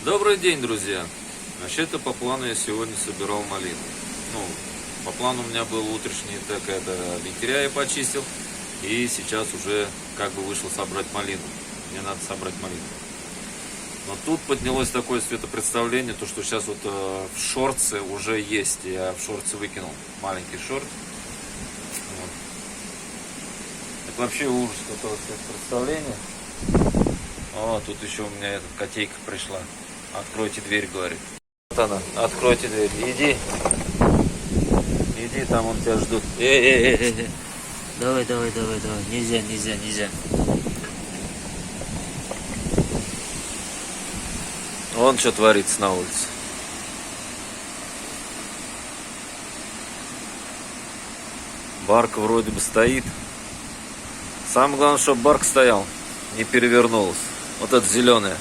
Добрый день, друзья! Вообще-то по плану я сегодня собирал малину. По плану у меня был утренний, так это ветеря я почистил. И сейчас уже как бы вышел собрать малину. Мне надо собрать малину. Но тут поднялось такое светопредставление, то что сейчас вот в шортсе уже есть. Я в шортсе выкинул маленький шорт. Вот. Это вообще ужас, такое светопредставление. О, тут еще у меня эта котейка пришла. Откройте дверь, говорит. Вот она, откройте дверь. Иди. Иди, там он тебя ждут. Давай. Нельзя. Вон что творится на улице. Барка вроде бы стоит. Самое главное, чтобы барка стоял, не перевернулась. Вот эта зеленая.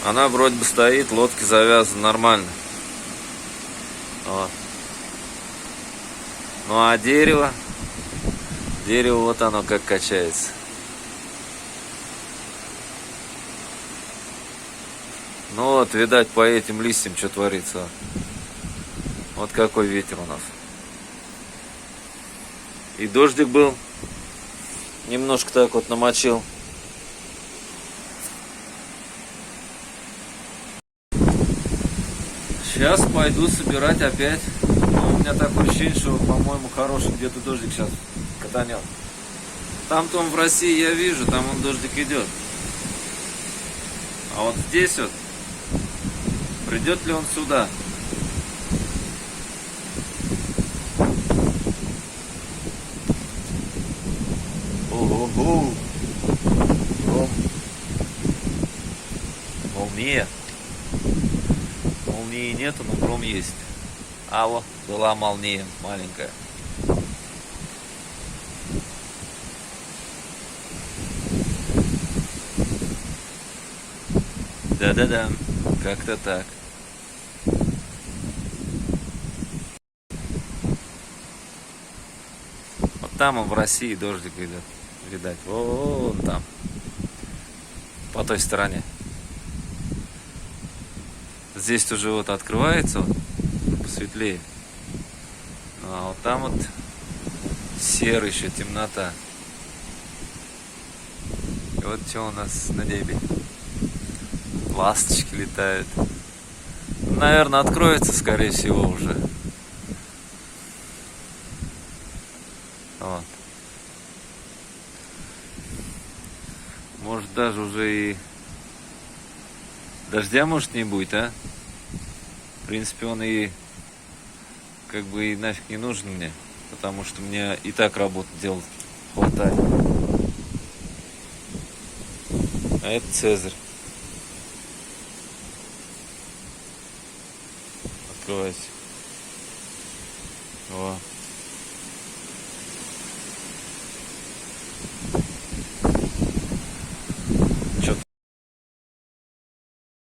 Она вроде бы стоит, лодки завязаны нормально. Вот. Ну а дерево вот оно как качается. Ну вот, видать, по этим листьям что творится. Вот какой ветер у нас. И дождик был. Немножко так вот намочил. Сейчас пойду собирать опять. У меня такое ощущение, что, по-моему, хороший где-то дождик сейчас катанет. Там-то он в России я вижу, там он дождик идет. А вот здесь вот, придет ли он сюда? Ого-го! Гром. Молния. Молнии нету, но гром есть. А вот была молния маленькая. Да-да-да, как-то так. Вот там он в России дождик видать. Вон там. По той стороне. Здесь уже вот открывается, вот, посветлее. А вот там вот серый еще, темнота. И вот что у нас на небе. Ласточки летают. Наверное, откроется, скорее всего, уже. Вот. Может, даже уже и дождя, может, не будет, а? В принципе, он и как бы и нафиг не нужен мне, потому что мне и так работу делать хватает. А это Цезарь. Открывайся. Во.